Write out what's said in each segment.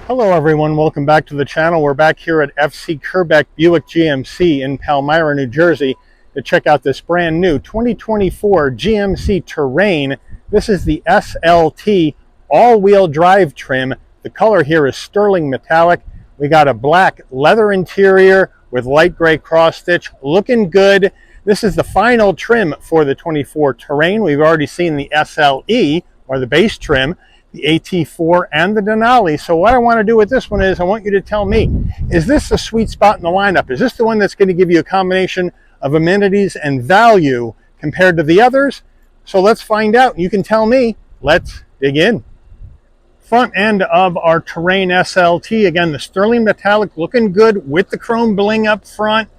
Hello everyone, welcome back to the channel. We're back here at FC Kerbeck Buick GMC in Palmyra, New Jersey to check out this brand new 2024 GMC Terrain. This is the SLT all-wheel drive trim. The color here is sterling metallic. We got a black leather interior with light gray cross stitch, looking good. This is the final trim for the 24 Terrain. We've already seen the SLE, or the base trim, the AT4 and the Denali. So what I want to do with this one is I want you to tell me, is this the sweet spot in the lineup? Is this the one that's going to give you a combination of amenities and value compared to the others? So let's find out. You can tell me. Let's dig in. Front end of our Terrain SLT. Again, the sterling metallic looking good with the chrome bling up front.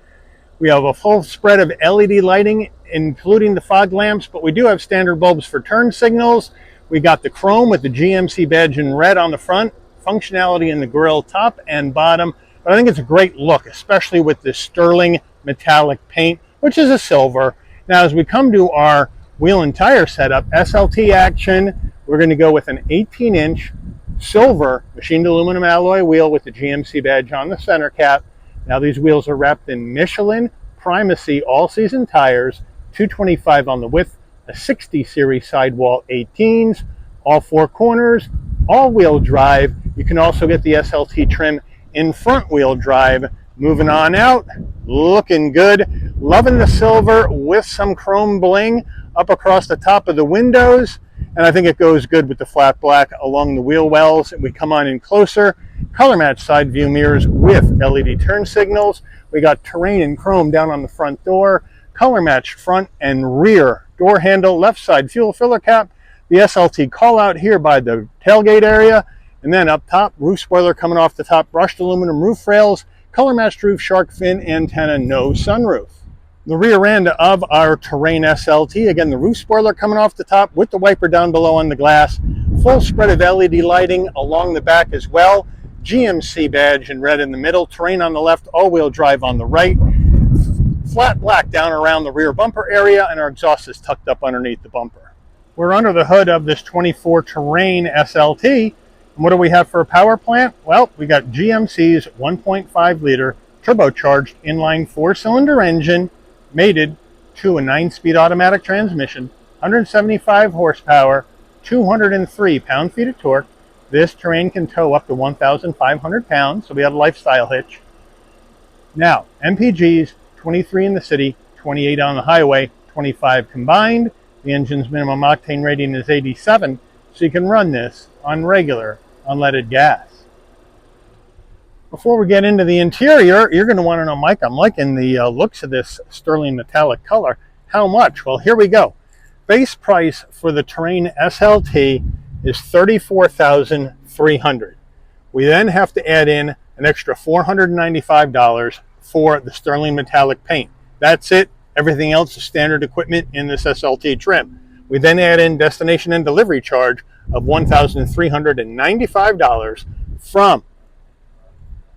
We have a full spread of LED lighting, including the fog lamps, but we do have standard bulbs for turn signals. We got the chrome with the GMC badge in red on the front, functionality in the grille top and bottom. But I think it's a great look, especially with this sterling metallic paint, which is a silver. Now, as we come to our wheel and tire setup, SLT action, we're going to go with an 18-inch silver machined aluminum alloy wheel with the GMC badge on the center cap. Now, these wheels are wrapped in Michelin Primacy all-season tires, 225 on the width, a 60 series sidewall 18s, all four corners, all-wheel drive. You can also get the SLT trim in front-wheel drive. Moving on out, looking good. Loving the silver with some chrome bling up across the top of the windows, and I think it goes good with the flat black along the wheel wells. And we come on in closer, color match side view mirrors with LED turn signals. We got Terrain and chrome down on the front door, color matched front and rear door handle, left side fuel filler cap, the SLT call out here by the tailgate area, and then up top, roof spoiler coming off the top, brushed aluminum roof rails, color matched roof, shark fin antenna, no sunroof. The rear end of our Terrain SLT, again, the roof spoiler coming off the top with the wiper down below on the glass, full spread of LED lighting along the back as well, GMC badge in red in the middle, Terrain on the left, all-wheel drive on the right, flat black down around the rear bumper area, and our exhaust is tucked up underneath the bumper. We're under the hood of this 24 Terrain SLT. And what do we have for a power plant? Well, we got GMC's 1.5 liter turbocharged inline 4-cylinder engine mated to a 9-speed automatic transmission, 175 horsepower, 203 pound-feet of torque. This Terrain can tow up to 1,500 pounds, so we have a lifestyle hitch. Now, MPGs, 23 in the city, 28 on the highway, 25 combined. The engine's minimum octane rating is 87, so you can run this on regular unleaded gas. Before we get into the interior, you're going to want to know, Mike, I'm liking the looks of this sterling metallic color. How much? Well, here we go. Base price for the Terrain SLT is $34,300. We then have to add in an extra $495 for the sterling metallic paint. That's it. Everything else is standard equipment in this SLT trim. We then add in destination and delivery charge of $1,395 from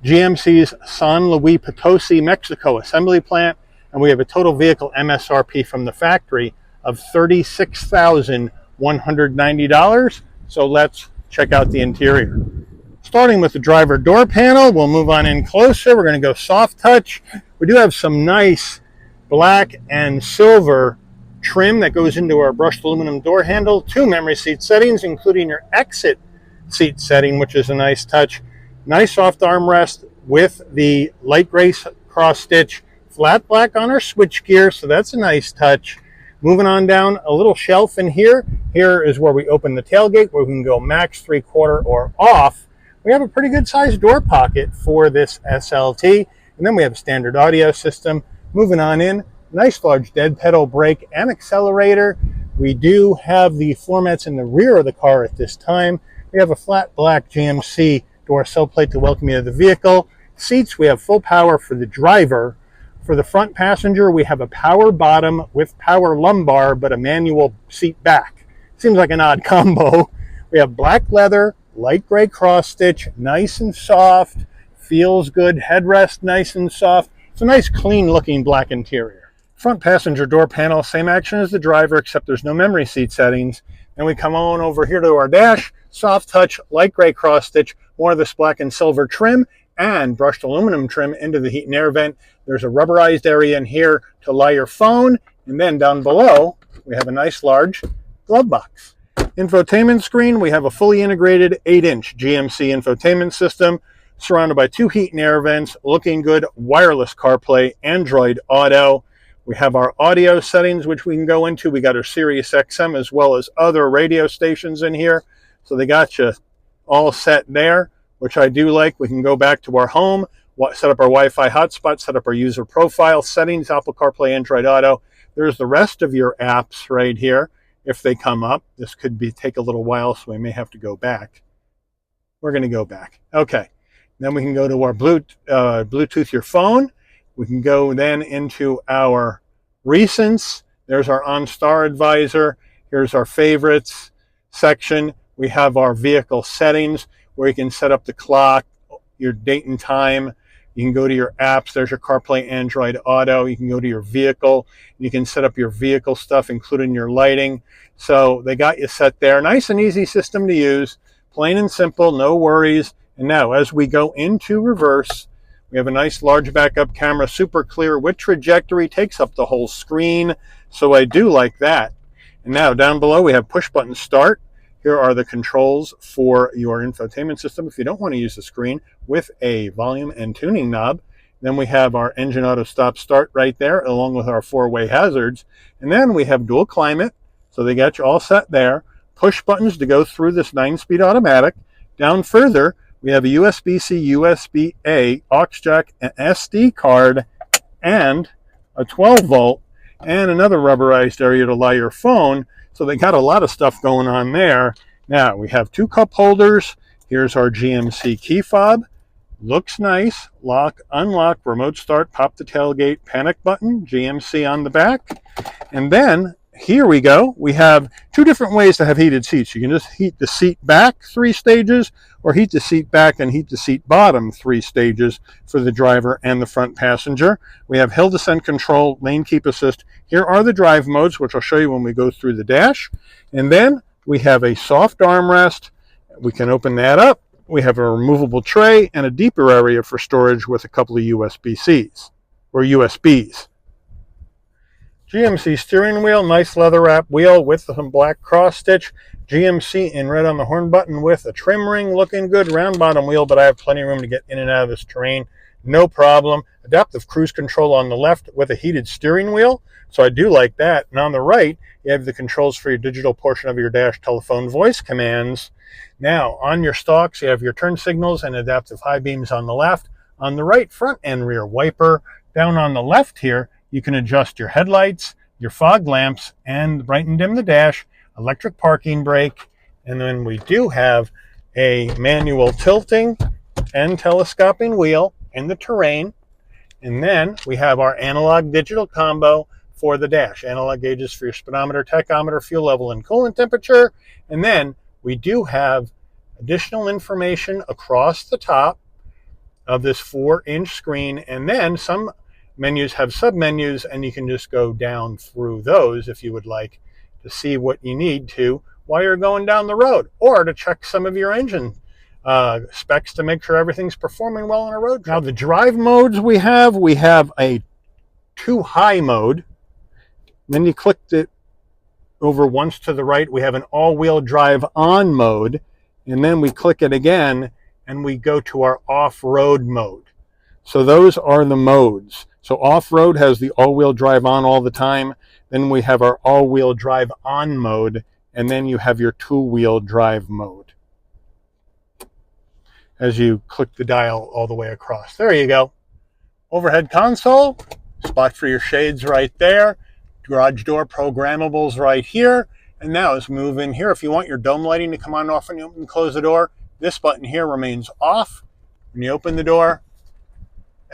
GMC's San Luis Potosi, Mexico assembly plant, and we have a total vehicle MSRP from the factory of $36,190. So let's check out the interior. Starting with the driver door panel, we'll move on in closer. We're going to go soft touch. We do have some nice black and silver trim that goes into our brushed aluminum door handle. 2 memory seat settings, including your exit seat setting, which is a nice touch. Nice soft armrest with the light gray cross stitch, flat black on our switch gear, so that's a nice touch. Moving on down, a little shelf in here. Here is where we open the tailgate, where we can go max 3/4 or off. We have a pretty good sized door pocket for this SLT, and then we have a standard audio system. Moving on in, nice large dead pedal brake and accelerator. We do have the floor mats in the rear of the car at this time. We have a flat black GMC door sill plate to welcome you to the vehicle. Seats, we have full power for the driver. For the front passenger, we have a power bottom with power lumbar, but a manual seat back. Seems like an odd combo. We have black leather, light gray cross stitch, nice and soft, feels good, headrest nice and soft. It's a nice clean looking black interior. Front passenger door panel, same action as the driver, except there's no memory seat settings. Then we come on over here to our dash. soft touch, light gray cross stitch, more of this black and silver trim, and brushed aluminum trim into the heat and air vent. There's a rubberized area in here to lie your phone, and then down below we have a nice large glove box. Infotainment screen, we have a fully integrated 8-inch GMC infotainment system surrounded by 2 heat and air vents, looking good, wireless CarPlay, Android Auto. We have our audio settings, which we can go into. We got our Sirius XM as well as other radio stations in here. So they got you all set there, which I do like. We can go back to our home, set up our Wi-Fi hotspot, set up our user profile settings, Apple CarPlay, Android Auto. There's the rest of your apps right here. If they come up, this could take a little while, so we may have to go back. We're going to go back. Okay. Then we can go to our Bluetooth your phone. We can go then into our recents. There's our OnStar Advisor. Here's our favorites section. We have our vehicle settings where you can set up the clock, your date and time. You can go to your apps. There's your CarPlay, Android Auto. You can go to your vehicle. You can set up your vehicle stuff, including your lighting. So they got you set there. Nice and easy system to use. Plain and simple, no worries. And now as we go into reverse, we have a nice large backup camera, super clear with trajectory, takes up the whole screen. So I do like that. And now down below we have push button start. Here are the controls for your infotainment system if you don't want to use the screen, with a volume and tuning knob. Then we have our engine auto stop start right there, along with our 4-way hazards. And then we have dual climate, so they got you all set there. Push buttons to go through this 9-speed automatic. Down further, we have a USB-C, USB-A, aux jack, an SD card, and a 12-volt, and another rubberized area to lie your phone. So they got a lot of stuff going on there. Now, we have 2 cup holders. Here's our GMC key fob. Looks nice. Lock, unlock, remote start, pop the tailgate, panic button, GMC on the back. And then, here we go. We have 2 different ways to have heated seats. You can just heat the seat back 3 stages, or heat the seat back and heat the seat bottom 3 stages for the driver and the front passenger. We have hill descent control, lane keep assist. Here are the drive modes, which I'll show you when we go through the dash. And then we have a soft armrest. We can open that up. We have a removable tray and a deeper area for storage with a couple of USB-Cs or USBs. GMC steering wheel, nice leather wrap wheel with some black cross stitch. GMC in red on the horn button with a trim ring, looking good. Round bottom wheel, but I have plenty of room to get in and out of this terrain, no problem. Adaptive cruise control on the left with a heated steering wheel, so I do like that. And on the right, you have the controls for your digital portion of your dash, telephone, voice commands. Now, on your stalks, you have your turn signals and adaptive high beams on the left. On the right, front and rear wiper. Down on the left here, you can adjust your headlights, your fog lamps, and brighten and dim the dash, electric parking brake, and then we do have a manual tilting and telescoping wheel in the terrain. And then we have our analog digital combo for the dash. Analog gauges for your speedometer, tachometer, fuel level, and coolant temperature. And then we do have additional information across the top of this 4-inch screen. And then some menus have submenus, and you can just go down through those if you would like to see what you need to while you're going down the road, or to check some of your engine specs to make sure everything's performing well on a road trip. Now, the drive modes we have a 2 high mode. Then you click it over once to the right. We have an all-wheel drive on mode, and then we click it again, and we go to our off-road mode. So those are the modes. So off-road has the all-wheel drive on all the time. Then we have our all-wheel drive on mode, and then you have your 2-wheel drive mode as you click the dial all the way across. There you go. Overhead console, spot for your shades right there. Garage door programmables right here. And now as we move in here, if you want your dome lighting to come on off when you open and close the door, this button here remains off. When you open the door,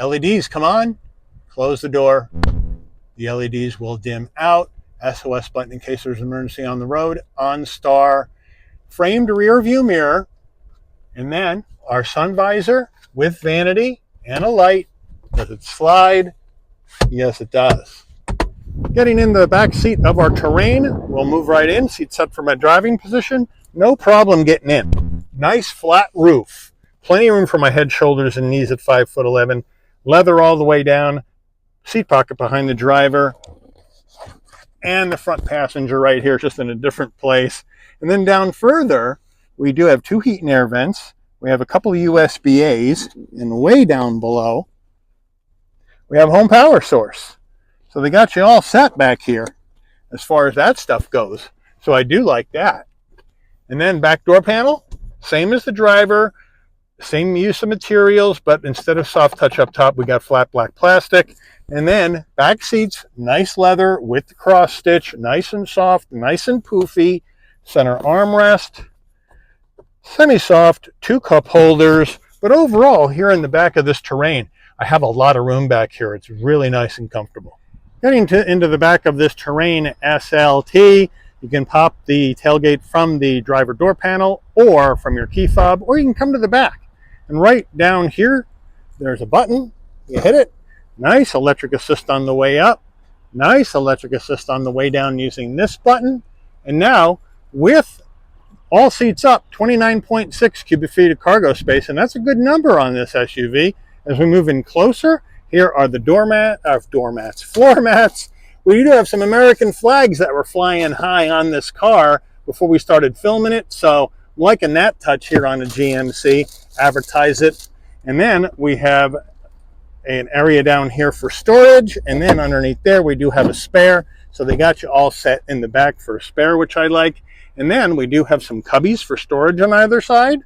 LEDs come on, close the door, the LEDs will dim out. SOS button in case there's an emergency on the road. OnStar, framed rear view mirror, and then our sun visor with vanity and a light. Does it slide? Yes, it does. Getting in the back seat of our terrain, we'll move right in. Seat set for my driving position. no problem getting in. Nice flat roof. Plenty of room for my head, shoulders, and knees at 5'11". Leather all the way down. Seat pocket behind the driver. And the front passenger right here, just in a different place. And then down further, we do have 2 heat and air vents. We have a couple of USB-As. And way down below, we have home power source. So they got you all set back here as far as that stuff goes. So I do like that. And then back door panel, same as the driver, same use of materials, but instead of soft touch up top, we got flat black plastic. And then back seats, nice leather with the cross stitch, nice and soft, nice and poofy. Center armrest, semi-soft, 2 cup holders. But overall, here in the back of this Terrain, I have a lot of room back here. It's really nice and comfortable. Getting into the back of this Terrain SLT, you can pop the tailgate from the driver door panel or from your key fob, or you can come to the back. And right down here, there's a button. You hit it. Nice electric assist on the way up. Nice electric assist on the way down using this button. And now, with all seats up, 29.6 cubic feet of cargo space, and that's a good number on this SUV. As we move in closer, here are the floor mats. We do have some American flags that were flying high on this car before we started filming it, so liking that touch here on the GMC. Advertise it. And then we have an area down here for storage, and then underneath there we do have a spare, so they got you all set in the back for a spare, which I like. And then we do have some cubbies for storage on either side,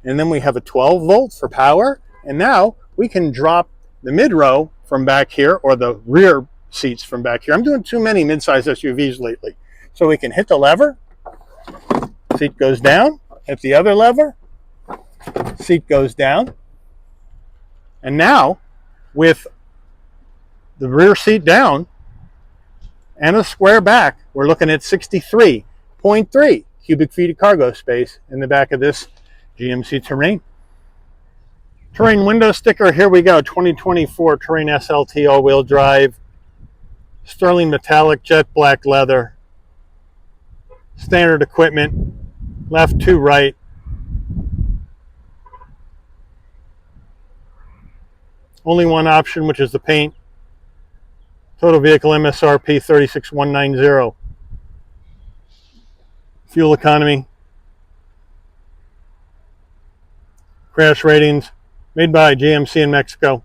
and then we have a 12 volt for power. And now we can drop the mid row from back here, or the rear seats from back here. I'm doing too many mid-size SUVs lately. So we can hit the lever, seat goes down, hit the other lever, seat goes down. And now, with the rear seat down and a square back, we're looking at 63.3 cubic feet of cargo space in the back of this GMC Terrain. Terrain window sticker, here we go. 2024 Terrain SLT all-wheel drive. Sterling metallic jet black leather. Standard equipment. Left to right. Only one option, which is the paint. Total vehicle MSRP 36,190. Fuel economy. Crash ratings. Made by GMC in Mexico.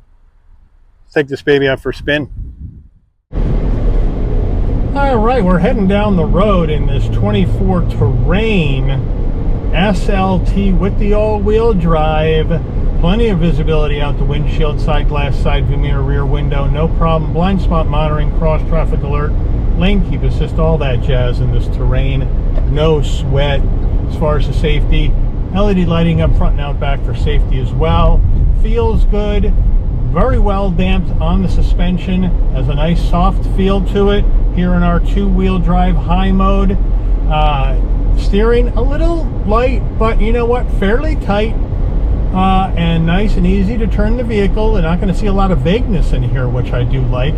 Let's take this baby out for a spin. All right, we're heading down the road in this 24 Terrain SLT with the all-wheel drive. Plenty of visibility out the windshield, side glass, side view mirror, rear window, no problem. Blind spot monitoring, cross traffic alert, lane keep assist, all that jazz in this Terrain. No sweat as far as the safety. LED lighting up front and out back for safety as well. Feels good. Very well damped on the suspension. Has a nice soft feel to it. Here in our 2-wheel drive high mode. Steering a little light, but you know what? Fairly tight. And nice and easy to turn the vehicle. They're not going to see a lot of vagueness in here, which I do like.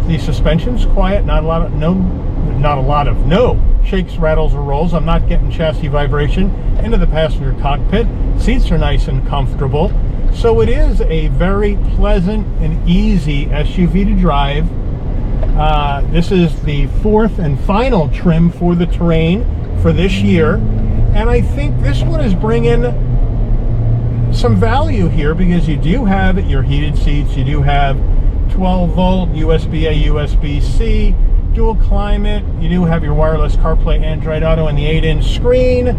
The suspension's quiet. No shakes, rattles, or rolls. I'm not getting chassis vibration into the passenger cockpit. Seats are nice and comfortable. So it is a very pleasant and easy SUV to drive. This is the 4th and final trim for the Terrain for this year. And I think this one is bringing some value here, because you do have your heated seats, you do have 12 volt USB-A, USB-C, dual climate, you do have your wireless CarPlay, Android Auto, and the 8-inch screen.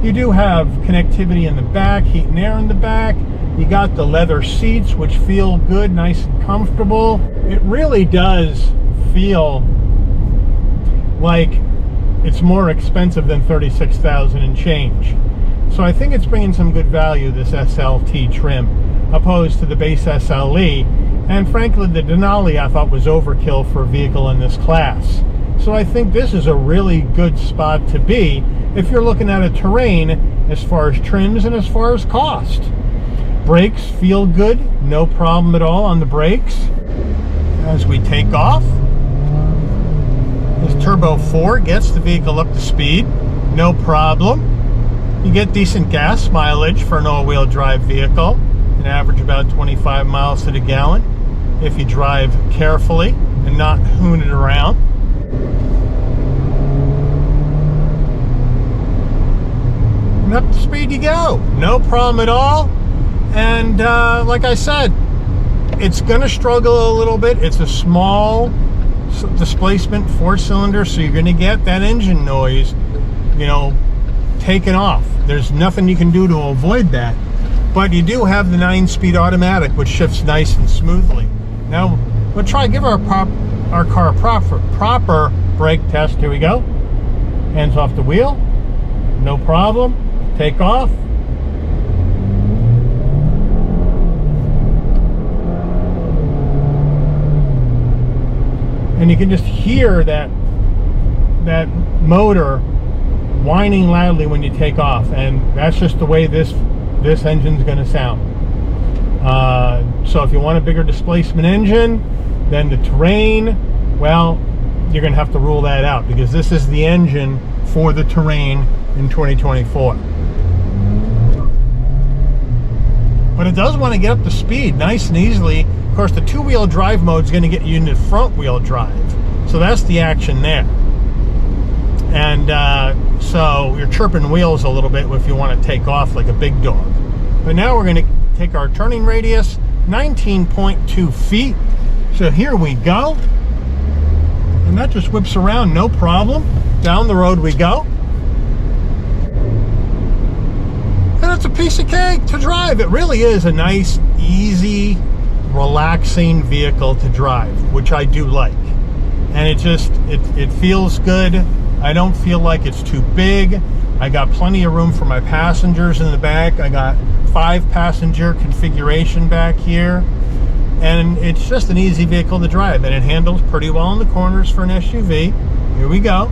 You do have connectivity in the back, heat and air in the back. You got the leather seats, which feel good, nice and comfortable. It really does feel like it's more expensive than $36,000 and change. So I think it's bringing some good value, this SLT trim, opposed to the base SLE. And frankly, the Denali I thought was overkill for a vehicle in this class. So I think this is a really good spot to be if you're looking at a Terrain as far as trims and as far as cost. Brakes feel good, no problem at all on the brakes. As we take off, this Turbo 4 gets the vehicle up to speed. no problem. You get decent gas mileage for an all-wheel drive vehicle, an average about 25 miles to the gallon if you drive carefully and not hoon it around. And up to speed you go, no problem at all. And like I said, it's gonna struggle a little bit. It's a small displacement 4-cylinder, so you're gonna get that engine noise, you know, taken off. There's nothing you can do to avoid that, but you do have the 9-speed automatic, which shifts nice and smoothly. Now we'll try give our car a proper brake test. Here we go. Hands off the wheel, no problem. Take off. And you can just hear that motor whining loudly when you take off, and that's just the way this engine's going to sound. So if you want a bigger displacement engine, then the Terrain, well, you're going to have to rule that out, because this is the engine for the Terrain in 2024. But it does want to get up to speed nice and easily. Of course, the 2-wheel drive mode is going to get you into front wheel drive, so that's the action there. And so you're chirping wheels a little bit if you want to take off like a big dog. But now we're going to take our turning radius, 19.2 feet. So here we go. And that just whips around, no problem. Down the road we go. And it's a piece of cake to drive. It really is a nice, easy, relaxing vehicle to drive, which I do like. And it feels good. I don't feel like it's too big. I got plenty of room for my passengers in the back. I got 5-passenger configuration back here. And it's just an easy vehicle to drive, and it handles pretty well in the corners for an SUV. Here we go.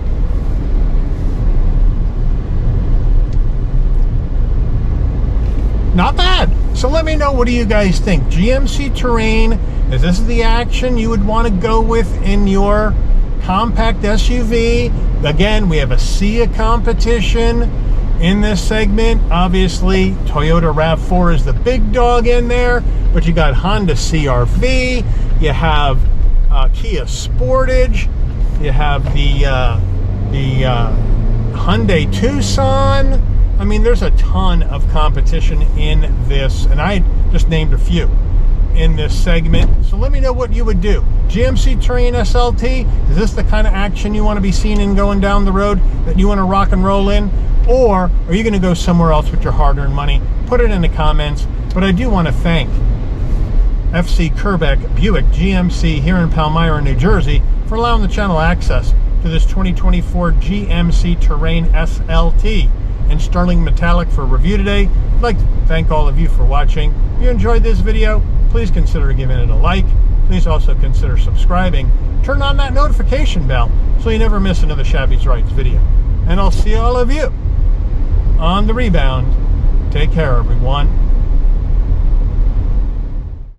Not bad. So let me know, what do you guys think? GMC Terrain, is this the action you would want to go with in your compact SUV? Again, we have a sea of competition in this segment. Obviously, Toyota RAV4 is the big dog in there, but you got Honda CR-V, you have Kia Sportage, you have the Hyundai Tucson. I mean, there's a ton of competition in this, and I just named a few in this segment. So let me know what you would do. GMC Terrain SLT, is this the kind of action you want to be seeing and going down the road that you want to rock and roll in? Or are you going to go somewhere else with your hard-earned money? Put it in the comments. But I do want to thank FC Kerbeck Buick GMC here in Palmyra, New Jersey, for allowing the channel access to this 2024 GMC Terrain SLT in sterling metallic for review today. I'd like to thank all of you for watching. If you enjoyed this video, please consider giving it a like. Please also consider subscribing. Turn on that notification bell so you never miss another Shabby's Rights video. And I'll see all of you on the rebound. Take care, everyone.